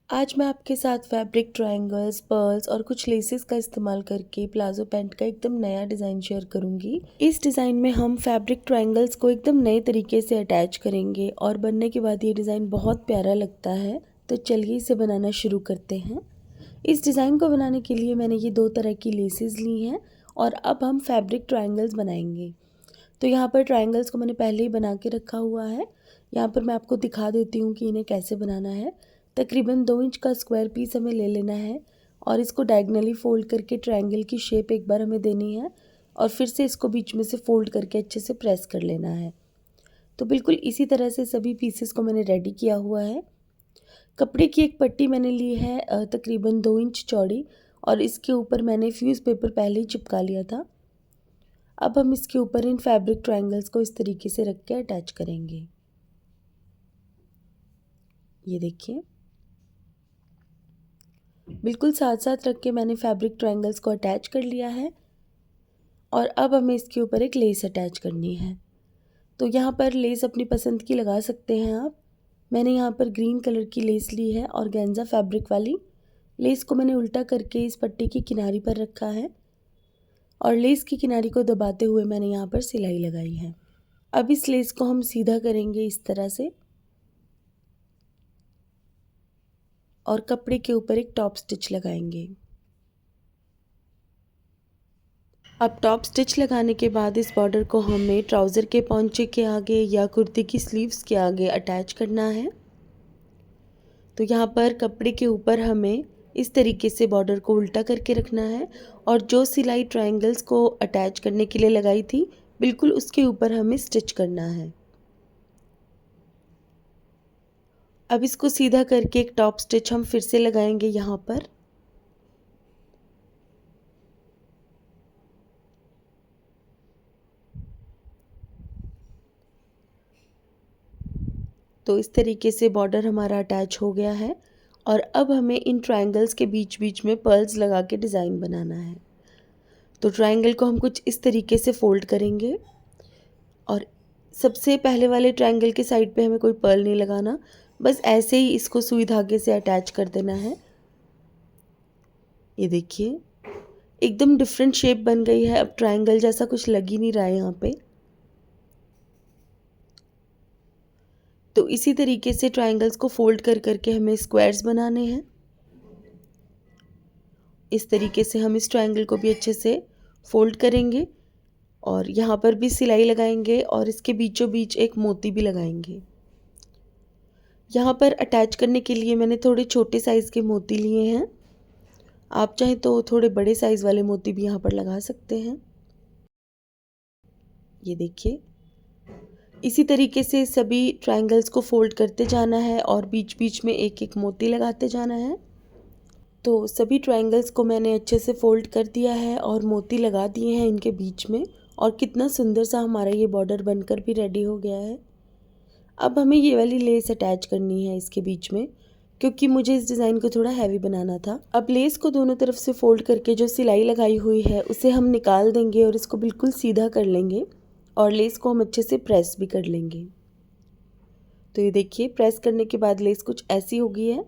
आज मैं आपके साथ फैब्रिक ट्रायंगल्स, पर्ल्स और कुछ लेसेस का इस्तेमाल करके प्लाजो पैंट का एकदम नया डिज़ाइन शेयर करूंगी। इस डिज़ाइन में हम फैब्रिक ट्रायंगल्स को एकदम नए तरीके से अटैच करेंगे और बनने के बाद ये डिज़ाइन बहुत प्यारा लगता है। तो चलिए इसे बनाना शुरू करते हैं। इस डिज़ाइन को बनाने के लिए मैंने ये 2 तरह की लेसेस ली हैं और अब हम फैब्रिक ट्रायंगल्स बनाएंगे। तो यहाँ पर ट्रायंगल्स को मैंने पहले ही बना के रखा हुआ है। यहाँ पर मैं आपको दिखा देती हूँ कि इन्हें कैसे बनाना है। तकरीबन 2 इंच का स्क्वायर पीस हमें ले लेना है और इसको डायगनली फ़ोल्ड करके ट्रायंगल की शेप एक बार हमें देनी है और फिर से इसको बीच में से फ़ोल्ड करके अच्छे से प्रेस कर लेना है। तो बिल्कुल इसी तरह से सभी पीसेस को मैंने रेडी किया हुआ है। कपड़े की एक पट्टी मैंने ली है तकरीबन 2 इंच चौड़ी और इसके ऊपर मैंने फ्यूज़ पेपर पहले ही चिपका लिया था। अब हम इसके ऊपर इन फैब्रिक ट्रायंगल्स को इस तरीके से रख के अटैच करेंगे। ये देखिए, बिल्कुल साथ साथ रख के मैंने फैब्रिक ट्रायंगल्स को अटैच कर लिया है और अब हमें इसके ऊपर एक लेस अटैच करनी है। तो यहाँ पर लेस अपनी पसंद की लगा सकते हैं आप। मैंने यहाँ पर ग्रीन कलर की लेस ली है और ऑर्गेन्जा फैब्रिक वाली। लेस को मैंने उल्टा करके इस पट्टी की किनारी पर रखा है और लेस की किनारी को दबाते हुए मैंने यहाँ पर सिलाई लगाई है। अब इस लेस को हम सीधा करेंगे इस तरह से और कपड़े के ऊपर एक टॉप स्टिच लगाएंगे। अब टॉप स्टिच लगाने के बाद इस बॉर्डर को हमें ट्राउज़र के पौंचे के आगे या कुर्ती की स्लीव्स के आगे अटैच करना है। तो यहाँ पर कपड़े के ऊपर हमें इस तरीके से बॉर्डर को उल्टा करके रखना है और जो सिलाई ट्रायंगल्स को अटैच करने के लिए लगाई थी बिल्कुल उसके ऊपर हमें स्टिच करना है। अब इसको सीधा करके एक टॉप स्टिच हम फिर से लगाएंगे यहाँ पर। तो इस तरीके से बॉर्डर हमारा अटैच हो गया है और अब हमें इन ट्रायंगल्स के बीच बीच में पर्ल्स लगा के डिज़ाइन बनाना है। तो ट्रायंगल को हम कुछ इस तरीके से फ़ोल्ड करेंगे और सबसे पहले वाले ट्रायंगल के साइड पे हमें कोई पर्ल नहीं लगाना, बस ऐसे ही इसको सुई धागे से अटैच कर देना है। ये देखिए, एकदम डिफरेंट शेप बन गई है। अब ट्रायंगल जैसा कुछ लग ही नहीं रहा है यहाँ पे। तो इसी तरीके से ट्रायंगल्स को फोल्ड कर करके हमें स्क्वायर्स बनाने हैं। इस तरीके से हम इस ट्रायंगल को भी अच्छे से फोल्ड करेंगे और यहाँ पर भी सिलाई लगाएंगे और इसके बीचों बीच एक मोती भी लगाएंगे। यहाँ पर अटैच करने के लिए मैंने थोड़े छोटे साइज़ के मोती लिए हैं। आप चाहें तो थोड़े बड़े साइज़ वाले मोती भी यहाँ पर लगा सकते हैं। ये देखिए, इसी तरीके से सभी ट्रायंगल्स को फोल्ड करते जाना है और बीच बीच में एक एक मोती लगाते जाना है। तो सभी ट्रायंगल्स को मैंने अच्छे से फोल्ड कर दिया है और मोती लगा दिए हैं इनके बीच में और कितना सुंदर सा हमारा ये बॉर्डर बनकर भी रेडी हो गया है। अब हमें ये वाली लेस अटैच करनी है इसके बीच में, क्योंकि मुझे इस डिज़ाइन को थोड़ा हैवी बनाना था। अब लेस को दोनों तरफ से फोल्ड करके जो सिलाई लगाई हुई है उसे हम निकाल देंगे और इसको बिल्कुल सीधा कर लेंगे और लेस को हम अच्छे से प्रेस भी कर लेंगे। तो ये देखिए, प्रेस करने के बाद लेस कुछ ऐसी हो गई है।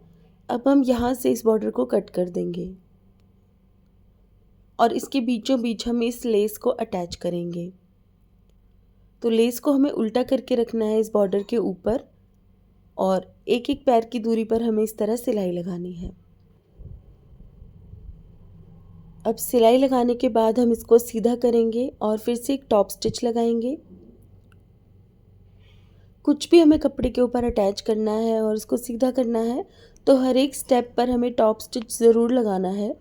अब हम यहाँ से इस बॉर्डर को कट कर देंगे और इसके बीचों बीच हम इस लेस को अटैच करेंगे। तो लेस को हमें उल्टा करके रखना है इस बॉर्डर के ऊपर और एक एक पैर की दूरी पर हमें इस तरह सिलाई लगानी है। अब सिलाई लगाने के बाद हम इसको सीधा करेंगे और फिर से एक टॉप स्टिच लगाएंगे। कुछ भी हमें कपड़े के ऊपर अटैच करना है और इसको सीधा करना है तो हर एक स्टेप पर हमें टॉप स्टिच ज़रूर लगाना है,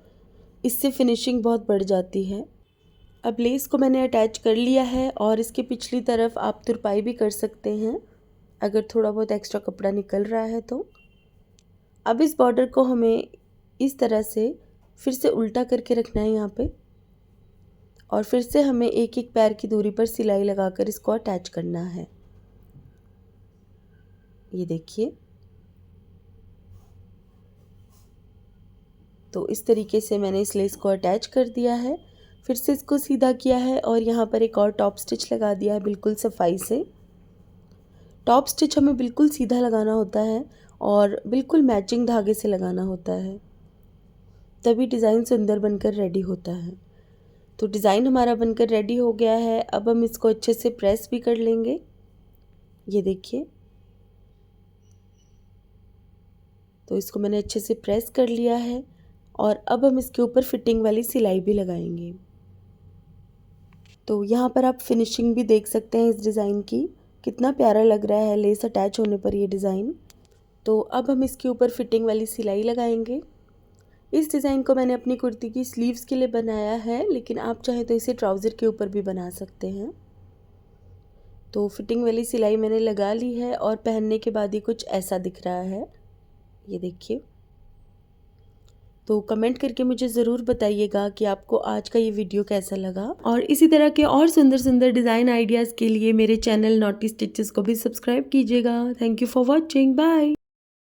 इससे फिनिशिंग बहुत बढ़ जाती है। अब लेस को मैंने अटैच कर लिया है और इसकी पिछली तरफ आप तुरपाई भी कर सकते हैं अगर थोड़ा बहुत एक्स्ट्रा कपड़ा निकल रहा है तो। अब इस बॉर्डर को हमें इस तरह से फिर से उल्टा करके रखना है यहाँ पे और फिर से हमें एक एक पैर की दूरी पर सिलाई लगाकर इसको अटैच करना है। ये देखिए, तो इस तरीके से मैंने इस लेस को अटैच कर दिया है। फिर से इसको सीधा किया है और यहाँ पर एक और टॉप स्टिच लगा दिया है बिल्कुल सफाई से। टॉप स्टिच हमें बिल्कुल सीधा लगाना होता है और बिल्कुल मैचिंग धागे से लगाना होता है, तभी डिज़ाइन सुंदर बनकर रेडी होता है। तो डिज़ाइन हमारा बनकर रेडी हो गया है। अब हम इसको अच्छे से प्रेस भी कर लेंगे। ये देखिए, तो इसको मैंने अच्छे से प्रेस कर लिया है और अब हम इसके ऊपर फिटिंग वाली सिलाई भी लगाएंगे। तो यहाँ पर आप फिनिशिंग भी देख सकते हैं इस डिज़ाइन की, कितना प्यारा लग रहा है लेस अटैच होने पर ये डिज़ाइन। तो अब हम इसके ऊपर फिटिंग वाली सिलाई लगाएंगे। इस डिज़ाइन को मैंने अपनी कुर्ती की स्लीव्स के लिए बनाया है, लेकिन आप चाहें तो इसे ट्राउज़र के ऊपर भी बना सकते हैं। तो फिटिंग वाली सिलाई मैंने लगा ली है और पहनने के बाद ही कुछ ऐसा दिख रहा है, ये देखिए। तो कमेंट करके मुझे ज़रूर बताइएगा कि आपको आज का ये वीडियो कैसा लगा, और इसी तरह के और सुंदर सुंदर डिज़ाइन आइडियाज़ के लिए मेरे चैनल नॉटी स्टिचेस को भी सब्सक्राइब कीजिएगा। Thank you for watching, bye.